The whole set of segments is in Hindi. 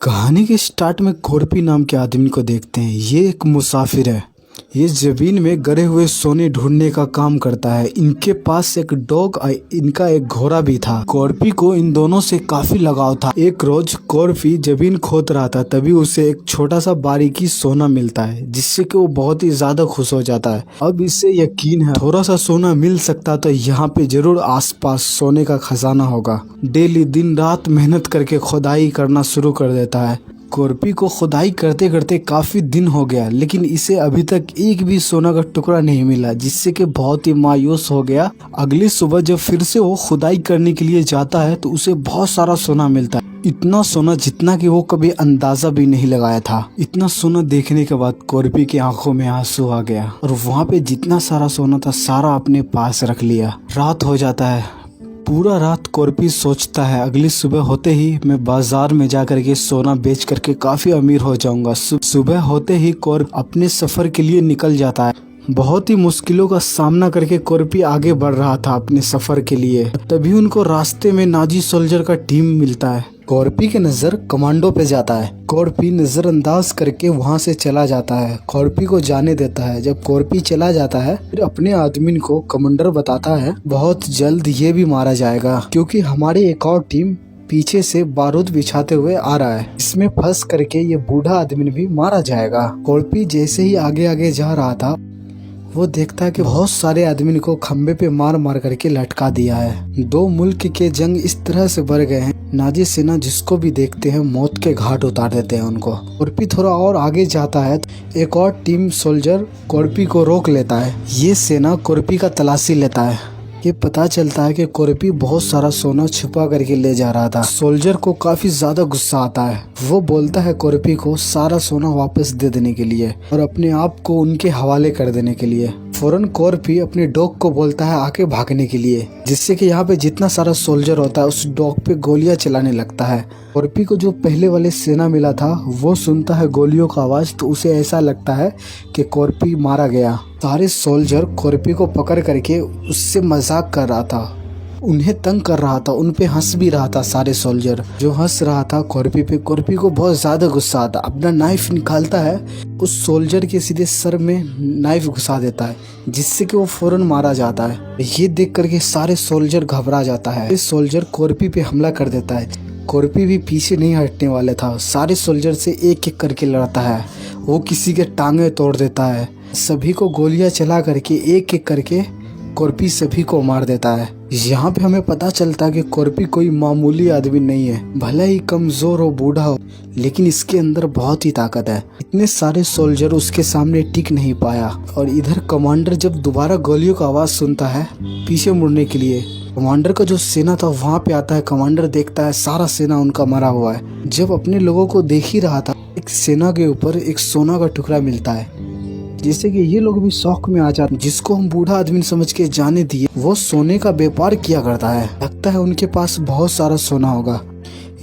कहानी के स्टार्ट में कोरपी नाम के आदमी को देखते हैं। ये एक मुसाफिर है। ये जमीन में गड़े हुए सोने ढूंढने का काम करता है। इनके पास एक डॉग और इनका एक घोड़ा भी था। कोरपी को इन दोनों से काफी लगाव था। एक रोज कोरपी जमीन खोद रहा था, तभी उसे एक छोटा सा बारीकी सोना मिलता है, जिससे कि वो बहुत ही ज्यादा खुश हो जाता है। अब इससे यकीन है थोड़ा सा सोना मिल सकता तो यहाँ पे जरूर आसपास सोने का खजाना होगा। डेली दिन रात मेहनत करके खुदाई करना शुरू कर देता है। कोरपी को खुदाई करते करते काफी दिन हो गया, लेकिन इसे अभी तक एक भी सोना का टुकड़ा नहीं मिला, जिससे कि बहुत ही मायूस हो गया। अगली सुबह जब फिर से वो खुदाई करने के लिए जाता है तो उसे बहुत सारा सोना मिलता है। इतना सोना जितना कि वो कभी अंदाजा भी नहीं लगाया था। इतना सोना देखने के बाद कोरपी की आंखों में आंसू आ गया और वहाँ पे जितना सारा सोना था सारा अपने पास रख लिया। रात हो जाता है। पूरा रात कोरपी सोचता है अगली सुबह होते ही मैं बाजार में जाकर के सोना बेच करके काफी अमीर हो जाऊंगा। सुबह होते ही कोरपी अपने सफर के लिए निकल जाता है। बहुत ही मुश्किलों का सामना करके कोरपी आगे बढ़ रहा था अपने सफर के लिए। तभी उनको रास्ते में नाजी सोल्जर का टीम मिलता है। कोरपी की नजर कमांडो पे जाता है। कोरपी नजरअंदाज करके वहां से चला जाता है। कोरपी को जाने देता है। जब कोरपी चला जाता है फिर अपने आदमी को कमांडर बताता है बहुत जल्द ये भी मारा जाएगा, क्योंकि हमारी एक और टीम पीछे से बारूद बिछाते हुए आ रहा है। इसमें फंस करके ये बूढ़ा आदमी भी मारा जाएगा। कोरपी जैसे ही आगे आगे जा रहा था वो देखता है कि बहुत सारे आदमी को खंबे पे मार मार करके लटका दिया है। दो मुल्क के जंग इस तरह से बढ़ गए हैं, नाजी सेना जिसको भी देखते हैं मौत के घाट उतार देते हैं उनको। कोरपी थोड़ा और आगे जाता है तो एक और टीम सोल्जर कोरपी को रोक लेता है। ये सेना कोरपी का तलाशी लेता है। ये पता चलता है कि कोरपी बहुत सारा सोना छुपा करके ले जा रहा था। सोल्जर को काफी ज्यादा गुस्सा आता है। वो बोलता है कोरपी को सारा सोना वापस दे देने के लिए और अपने आप को उनके हवाले कर देने के लिए। फौरन कोरपी अपने डॉग को बोलता है आके भागने के लिए, जिससे कि यहाँ पे जितना सारा सोल्जर होता है उस डॉग पे गोलियां चलाने लगता है। कोरपी को जो पहले वाले सेना मिला था वो सुनता है गोलियों का आवाज, तो उसे ऐसा लगता है कि कोरपी मारा गया। सारे सोल्जर कोरपी को पकड़ करके उससे मजाक कर रहा था, उन्हें तंग कर रहा था, उन पे हंस भी रहा था। सारे सोल्जर जो हंस रहा था कोरपी पे, कोरपी को बहुत ज्यादा गुस्सा आता। अपना नाइफ निकालता है, उस सोल्जर के सीधे सर में नाइफ घुसा देता है, जिससे कि वो फौरन मारा जाता है। ये देख करके सारे सोल्जर घबरा जाता है। इस सोल्जर कोरपी पे हमला कर देता है। कोरपी भी पीछे नहीं हटने वाले था, सारे सोल्जर से एक एक करके लड़ता है। वो किसी के टांगे तोड़ देता है। सभी को गोलियां चला करके एक एक करके कोरपी सभी को मार देता है। यहाँ पे हमें पता चलता है कि कोरपी कोई मामूली आदमी नहीं है। भले ही कमजोर हो, बूढ़ा हो, लेकिन इसके अंदर बहुत ही ताकत है। इतने सारे सोल्जर उसके सामने टिक नहीं पाया। और इधर कमांडर जब दोबारा गोलियों का आवाज सुनता है पीछे मुड़ने के लिए, कमांडर का जो सेना था वहाँ पे आता है। कमांडर देखता है सारा सेना उनका मरा हुआ है। जब अपने लोगों को देख ही रहा था, एक सेना के ऊपर एक सोना का टुकड़ा मिलता है, जिससे कि ये लोग भी शौक में आ जाते। जिसको हम बूढ़ा आदमी समझ के जाने दिए, वो सोने का व्यापार किया करता है। लगता है उनके पास बहुत सारा सोना होगा।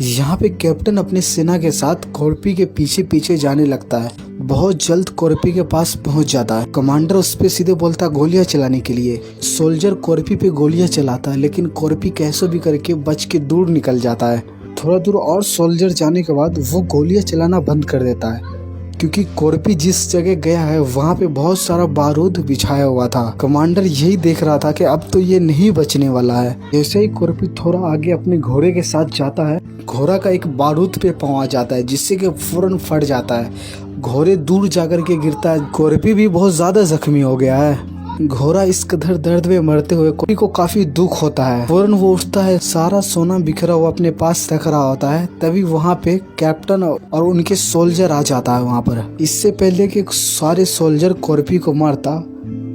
यहाँ पे कैप्टन अपने सेना के साथ कोरपी के पीछे पीछे जाने लगता है। बहुत जल्द कोरपी के पास पहुंच जाता है। कमांडर उस पे सीधे बोलता है गोलियां चलाने के लिए। सोल्जर कोरपी पे गोलियां चलाता है, लेकिन कोरपी कैसे भी करके बच के दूर निकल जाता है। थोड़ा दूर और सोल्जर जाने के बाद वो गोलियां चलाना बंद कर देता है, क्योंकि कोरपी जिस जगह गया है वहाँ पे बहुत सारा बारूद बिछाया हुआ था। कमांडर यही देख रहा था कि अब तो ये नहीं बचने वाला है। जैसे ही कोरपी थोड़ा आगे अपने घोड़े के साथ जाता है, घोड़ा का एक बारूद पे पाँव आ जाता है, जिससे कि फौरन फट जाता है। घोड़े दूर जाकर के गिरता है। कोरपी भी बहुत ज्यादा जख्मी हो गया है। घोड़ा इस कदर दर्द में मरते हुए कोरपी को काफी दुख होता है। फौरन वो उठता है, सारा सोना बिखरा हुआ अपने पास रख रहा होता है। तभी वहाँ पे कैप्टन और उनके सोल्जर आ जाता है वहाँ पर। इससे पहले कि सारे सोल्जर कोरपी को मारता,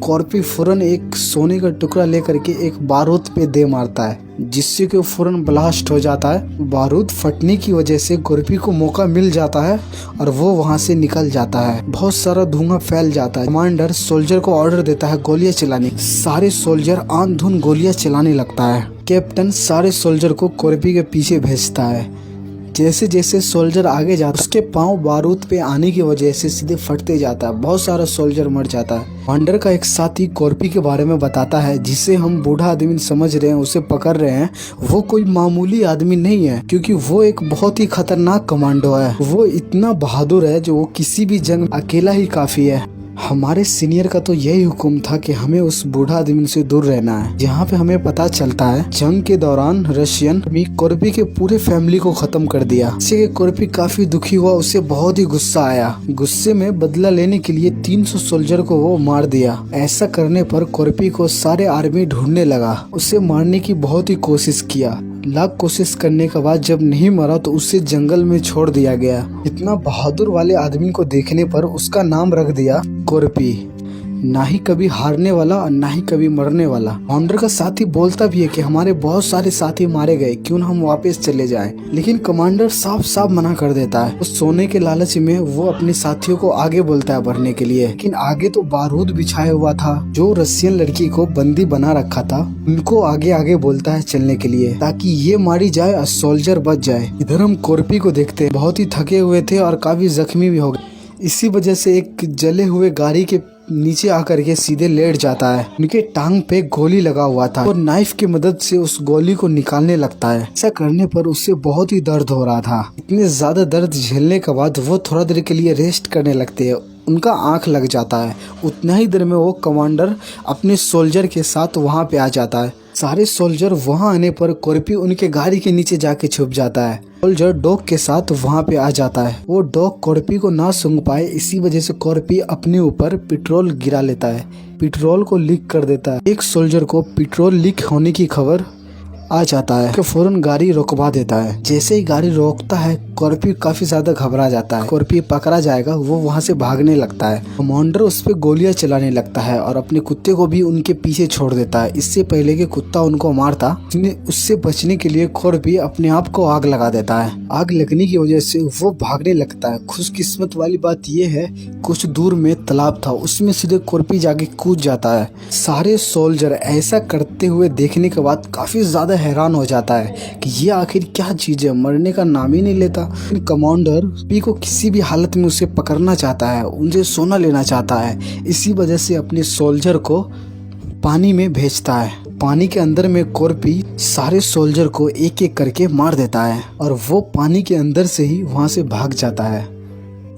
कोरपी फौरन एक सोने का टुकड़ा लेकर के एक बारूद पे दे मारता है, जिससे कि फौरन ब्लास्ट हो जाता है। बारूद फटने की वजह से कोरपी को मौका मिल जाता है और वो वहां से निकल जाता है। बहुत सारा धुआं फैल जाता है। कमांडर सोल्जर को ऑर्डर देता है गोलियां चलाने। सारे सोल्जर आंधुन गोलियां चलाने लगता है। कैप्टन सारे सोल्जर को कोरपी के पीछे भेजता है। जैसे जैसे सोल्जर आगे जाता उसके पाँव बारूद पे आने की वजह से सीधे फटते जाता है। बहुत सारा सोल्जर मर जाता है। कमांडर का एक साथी कॉर्पी के बारे में बताता है, जिसे हम बूढ़ा आदमी समझ रहे हैं, उसे पकड़ रहे हैं। वो कोई मामूली आदमी नहीं है, क्योंकि वो एक बहुत ही खतरनाक कमांडो है। वो इतना बहादुर है जो वो किसी भी जंग अकेला ही काफी है। हमारे सीनियर का तो यही हुक्म था कि हमें उस बूढ़ा आदमी से दूर रहना है। जहाँ पे हमें पता चलता है जंग के दौरान रशियन भी कॉर्पी के पूरे फैमिली को खत्म कर दिया। इससे कॉर्पी काफी दुखी हुआ, उसे बहुत ही गुस्सा आया। गुस्से में बदला लेने के लिए 300 सोल्जर को वो मार दिया। ऐसा करने पर कॉर्पी को सारे आर्मी ढूंढने लगा। उसे मारने की बहुत ही कोशिश किया। लाख कोशिश करने के बाद जब नहीं मरा तो उसे जंगल में छोड़ दिया गया। इतना बहादुर वाले आदमी को देखने पर उसका नाम रख दिया कॉर्पी। ना ही कभी हारने वाला और ना ही कभी मरने वाला। कमांडर का साथी बोलता भी है कि हमारे बहुत सारे साथी मारे गए, क्यों ना हम वापस चले जाएं। लेकिन कमांडर साफ साफ मना कर देता है। उस सोने के लालच में वो अपने साथियों को आगे बोलता है बढ़ने के लिए, लेकिन आगे तो बारूद बिछाया हुआ था। जो रशियन लड़की को बंदी बना रखा था उनको आगे आगे बोलता है चलने के लिए, ताकि ये मारी जाए और सोल्जर बच जाए। इधर हम कॉर्पी को देखते हैं, बहुत ही थके हुए थे और काफी जख्मी भी हो गए। इसी वजह से एक जले हुए गाड़ी के नीचे आकर के सीधे लेट जाता है। उनके टांग पे गोली लगा हुआ था और नाइफ की मदद से उस गोली को निकालने लगता है। ऐसा करने पर उससे बहुत ही दर्द हो रहा था। इतने ज्यादा दर्द झेलने के बाद वो थोड़ा देर के लिए रेस्ट करने लगते हैं। उनका आंख लग जाता है। उतना ही देर में वो कमांडर अपने सोल्जर के साथ वहाँ पे आ जाता है। सारे सोल्जर वहां आने पर कॉर्पी उनके गाड़ी के नीचे जाके छुप जाता है। सोल्जर डॉग के साथ वहां पे आ जाता है। वो डॉग कॉर्पी को ना सूंघ पाए, इसी वजह से कॉर्पी अपने ऊपर पेट्रोल गिरा लेता है। पेट्रोल को लीक कर देता है। एक सोल्जर को पेट्रोल लीक होने की खबर आ जाता है कि फौरन गाड़ी रोकवा देता है। जैसे ही गाड़ी रोकता है कॉर्पी काफी ज्यादा घबरा जाता है। कॉर्पी पकड़ा जाएगा, वो वहां से भागने लगता है। कमांडर उस पे गोलियां चलाने लगता है और अपने कुत्ते को भी उनके पीछे छोड़ देता है। इससे पहले कि कुत्ता उनको मारता, उससे बचने के लिए कॉर्पी अपने आप को आग लगा देता है। आग लगने की वजह से वो भागने लगता है। खुशकिस्मत वाली बात ये है, कुछ दूर में तालाब था, उसमें सीधे कॉर्पी जाके कूद जाता है। सारे सोल्जर ऐसा करते हुए देखने के बाद काफी ज्यादा हैरान हो जाता है कि ये आखिर क्या चीज है, मरने का नाम ही नहीं लेता। कमांडर पी को किसी भी हालत में उसे पकड़ना चाहता है, उनसे सोना लेना चाहता है। इसी वजह से अपने सोल्जर को पानी में भेजता है। पानी के अंदर में कॉर्पी सारे सोल्जर को एक एक करके मार देता है और वो पानी के अंदर से ही वहां से भाग जाता है।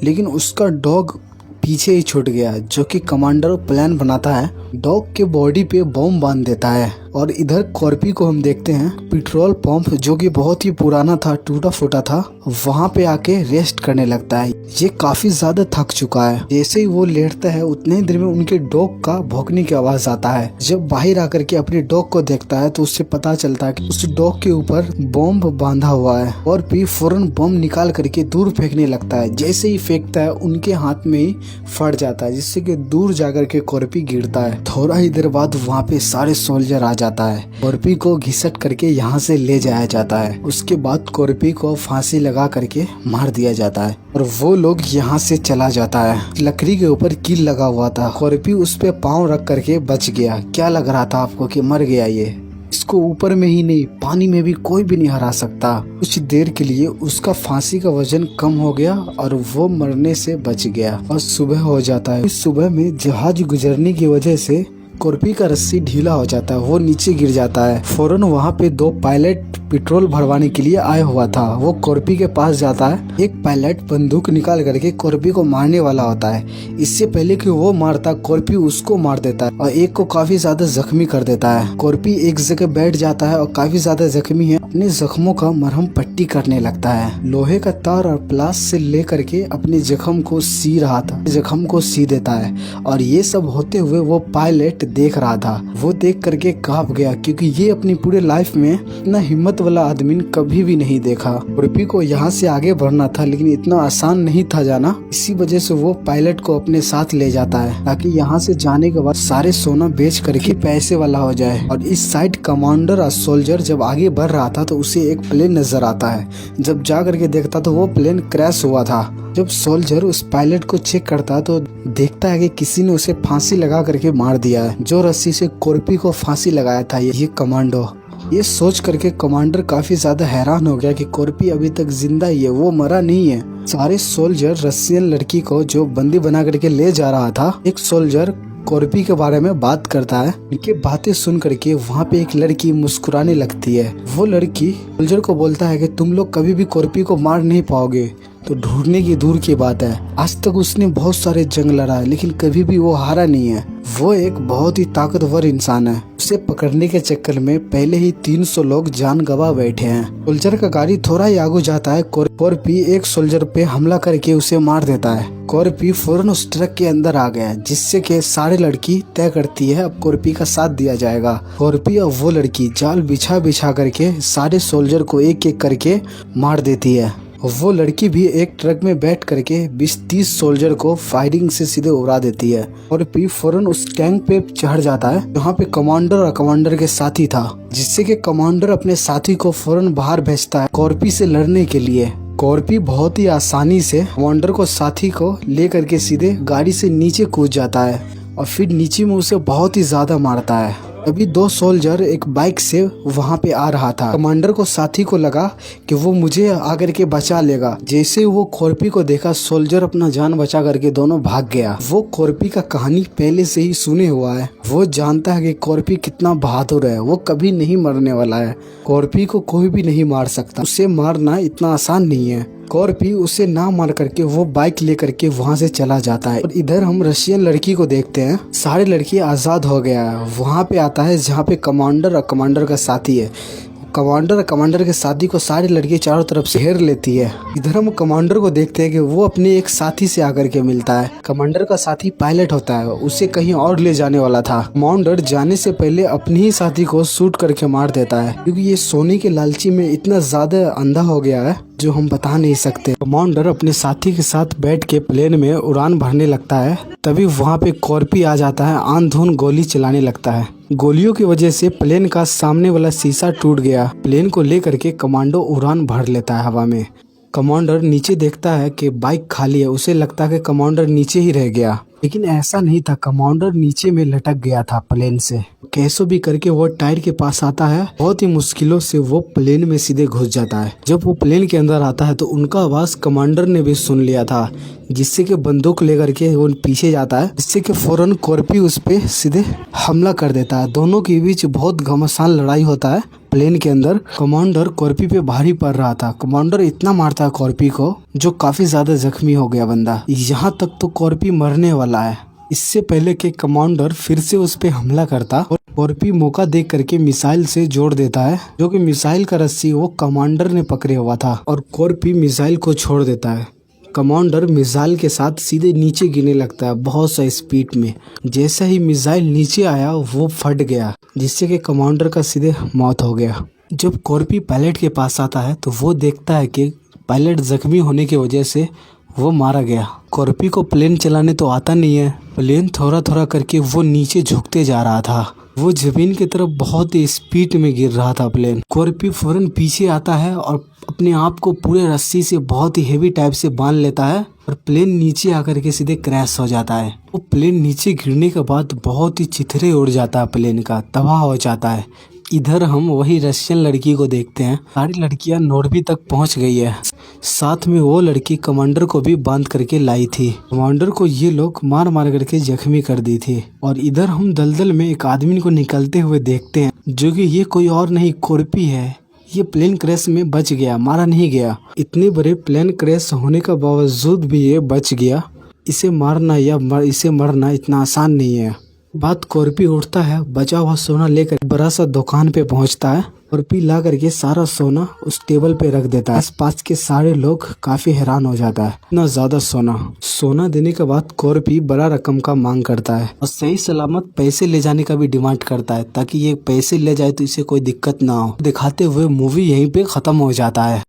लेकिन उसका डॉग पीछे ही छूट गया, जो कि कमांडर प्लान बनाता है। डॉग के बॉडी पे बॉम्ब बांध देता है और इधर कॉर्पी को हम देखते हैं पेट्रोल पंप, जो कि बहुत ही पुराना था, टूटा फूटा था, वहां पे आके रेस्ट करने लगता है। ये काफी ज्यादा थक चुका है। जैसे ही वो लेटता है उतने ही देर में उनके डॉग का भौंकने की आवाज आता है। जब बाहर आकर के अपने डॉग को देखता है तो उससे पता चलता है कि उस डॉग के ऊपर बॉम्ब बांधा हुआ है। कॉर्पी फौरन बॉम्ब निकाल करके दूर फेंकने लगता है। जैसे ही फेंकता है उनके हाथ में ही फट जाता है, जिससे कि दूर जाकर के कॉर्पी गिरता है। थोड़ा ही देर बाद वहाँ पे सारे सोल्जर आ जाता है। कॉर्पी को घिसट करके यहाँ से ले जाया जाता है। उसके बाद कॉर्पी को फांसी लगा करके मार दिया जाता है और वो लोग यहाँ से चला जाता है। लकड़ी के ऊपर कील लगा हुआ था। कॉर्पी उस पे पाँव रख करके बच गया। क्या लग रहा था आपको कि मर गया ये? इसको ऊपर में ही नहीं, पानी में भी कोई भी नहीं हरा सकता। कुछ देर के लिए उसका फांसी का वजन कम हो गया और वो मरने से बच गया और सुबह हो जाता है। इस सुबह में जहाज गुजरने की वजह से कॉर्पी का रस्सी ढीला हो जाता है, वो नीचे गिर जाता है। फौरन वहाँ पे दो पायलट पेट्रोल भरवाने के लिए आया हुआ था। वो कॉर्पी के पास जाता है। एक पायलट बंदूक निकाल करके कॉर्पी को मारने वाला होता है। इससे पहले कि वो मारता, कॉर्पी उसको मार देता है और एक को काफी ज्यादा जख्मी कर देता है। कॉर्पी एक जगह बैठ जाता है और काफी ज्यादा जख्मी है, अपने जख्मों का मरहम पट्टी करने लगता है। लोहे का तार और प्लास से लेकर के अपने जख्म को सी रहा था, जख्म को सी देता है। और ये सब होते हुए वो पायलट देख रहा था। वो देख करके कांप गया, क्योंकि ये अपनी पूरे लाइफ में इतना हिम्मत वाला आदमी कभी भी नहीं देखा। कॉर्पी को यहाँ से आगे बढ़ना था, लेकिन इतना आसान नहीं था जाना। इसी वजह से वो पायलट को अपने साथ ले जाता है, ताकि यहाँ से जाने के बाद सारे सोना बेच करके पैसे वाला हो जाए। और इस साइड कमांडर और सोल्जर जब आगे बढ़ रहा था तो उसे एक प्लेन नजर आता है। जब जा करके देखता तो वो प्लेन क्रैश हुआ था। जब सोल्जर उस पायलट को चेक करता तो देखता है कि किसी ने उसे फांसी लगा करके मार दिया है। जो रस्सी से कॉर्पी को फांसी लगाया था ये कमांडो, ये सोच करके कमांडर काफी ज्यादा हैरान हो गया कि कोरपी अभी तक जिंदा ही है, वो मरा नहीं है। सारे सोल्जर रशियन लड़की को जो बंदी बना करके ले जा रहा था, एक सोल्जर कोरपी के बारे में बात करता है। इनकी बातें सुन करके वहाँ पे एक लड़की मुस्कुराने लगती है। वो लड़की सोल्जर को बोलता है कि तुम लोग कभी भी कोरपी को मार नहीं पाओगे, तो ढूंढने की दूर की बात है। आज तक उसने बहुत सारे जंग लड़ा है, लेकिन कभी भी वो हारा नहीं है। वो एक बहुत ही ताकतवर इंसान है। उसे पकड़ने के चक्कर में पहले ही 300 लोग जान गंवा बैठे हैं। सोल्जर का गाड़ी थोड़ा ही आगे जाता है। कोरपी एक सोल्जर पे हमला करके उसे मार देता है। कोरपी फौरन उस ट्रक के अंदर आ गया, जिससे कि सारे लड़की तय करती है अब कोरपी का साथ दिया जाएगा। कोरपी और वो लड़की जाल बिछा बिछा करके सारे सोल्जर को एक एक करके मार देती है। वो लड़की भी एक ट्रक में बैठ करके 20-30 सोल्जर को फायरिंग से सीधे उड़ा देती है। और पी फौरन उस टैंक पे चढ़ जाता है जहाँ पे कमांडर और कमांडर के साथी था, जिससे कि कमांडर अपने साथी को फौरन बाहर भेजता है कोरपी से लड़ने के लिए। कोरपी बहुत ही आसानी से कमांडर को साथी को ले करके सीधे गाड़ी से नीचे कूद जाता है और फिर नीचे में उसे बहुत ही ज्यादा मारता है। अभी 2 सोल्जर एक बाइक से वहां पे आ रहा था। कमांडर को साथी को लगा कि वो मुझे आकर के बचा लेगा। जैसे वो कोरपी को देखा, सोल्जर अपना जान बचा करके दोनों भाग गया। वो कोरपी का कहानी पहले से ही सुने हुआ है। वो जानता है कि कोरपी कितना बहादुर है, वो कभी नहीं मरने वाला है। कोरपी को कोई भी नहीं मार सकता, उसे मारना इतना आसान नहीं है। कोरपी उसे ना मार करके वो बाइक लेकर के वहाँ से चला जाता है। और इधर हम रशियन लड़की को देखते हैं। सारे लड़की आजाद हो गया है। वहाँ पे आता है जहाँ पे कमांडर और कमांडर का साथी है। कमांडर और कमांडर के साथी को सारी लड़की चारों तरफ से घेर लेती है। इधर हम कमांडर को देखते हैं कि वो अपने एक साथी से आकर के मिलता है। कमांडर का साथी पायलट होता है, उसे कहीं और ले जाने वाला था। कमांडर जाने से पहले अपने ही साथी को शूट करके मार देता है, क्योंकि ये सोने के लालची में इतना ज्यादा अंधा हो गया है जो हम बता नहीं सकते। कमांडर अपने साथी के साथ बैठ के प्लेन में उड़ान भरने लगता है। तभी वहाँ पे कोरपी आ जाता है, आंधी गोली चलाने लगता है। गोलियों की वजह से प्लेन का सामने वाला शीशा टूट गया। प्लेन को लेकर के कमांडो उड़ान भर लेता है हवा में। कमांडर नीचे देखता है कि बाइक खाली है। उसे लगता है कि कमांडर नीचे ही रह गया, लेकिन ऐसा नहीं था। कमांडर नीचे में लटक गया था प्लेन से। कैसो भी करके वो टायर के पास आता है। बहुत ही मुश्किलों से वो प्लेन में सीधे घुस जाता है। जब वो प्लेन के अंदर आता है तो उनका आवाज कमांडर ने भी सुन लिया था, जिससे कि बंदूक लेकर के वो पीछे जाता है, जिससे कि फौरन कोरपी उस पे सीधे हमला कर देता है। दोनों के बीच बहुत घमासान लड़ाई होता है प्लेन के अंदर। कमांडर कोरपी पे भारी पड़ रहा था। कमांडर इतना मारता है कोरपी को जो काफी ज्यादा जख्मी हो गया बंदा। यहाँ तक तो कोरपी मरने वाला है। इससे पहले कि कमांडर फिर से उस पे हमला करता, और कोरपी मौका देख करके मिसाइल से जोड़ देता है, जो कि मिसाइल का रस्सी वो कमांडर ने पकड़े हुआ था, और कोरपी मिसाइल को छोड़ देता है। कमांडर मिसाइल के साथ सीधे नीचे गिरने लगता है बहुत सा स्पीड में। जैसे ही मिसाइल नीचे आया वो फट गया, जिससे कि कमांडर का सीधे मौत हो गया। जब कोरपी पायलट के पास आता है तो वो देखता है कि पायलट जख्मी होने की वजह से वो मारा गया। कोरपी को प्लेन चलाने तो आता नहीं है। प्लेन थोड़ा थोड़ा करके वो नीचे झुकते जा रहा था। वो जमीन की तरफ बहुत ही स्पीड में गिर रहा था प्लेन। कोरपी फौरन पीछे आता है और अपने आप को पूरे रस्सी से बहुत ही हेवी टाइप से बांध लेता है, और प्लेन नीचे आकर के सीधे क्रैश हो जाता है। वो प्लेन नीचे गिरने के बाद बहुत ही चिथड़े उड़ जाता है, प्लेन का तबाह हो जाता है। इधर हम वही रशियन लड़की को देखते हैं। सारी लड़कियां नॉर्वे तक पहुंच गई है। साथ में वो लड़की कमांडर को भी बांध करके लाई थी। कमांडर को ये लोग मार मार करके जख्मी कर दी थी। और इधर हम दलदल में एक आदमी को निकलते हुए देखते हैं, जो कि ये कोई और नहीं कोरपी है। ये प्लेन क्रैश में बच गया, मारा नहीं गया। इतने बड़े प्लेन क्रैश होने का बावजूद भी ये बच गया। इसे मारना या इसे मरना इतना आसान नहीं है। बात कोरपी उठता है, बचा हुआ सोना लेकर बड़ा सा दुकान पे पहुंचता है। कोरपी ला करके सारा सोना उस टेबल पे रख देता है। आसपास के सारे लोग काफी हैरान हो जाता है, इतना ज्यादा सोना देने के बाद कोरपी बड़ा रकम का मांग करता है, और सही सलामत पैसे ले जाने का भी डिमांड करता है, ताकि ये पैसे ले जाए तो इसे कोई दिक्कत ना हो। दिखाते हुए मूवी यहीं पे खत्म हो जाता है।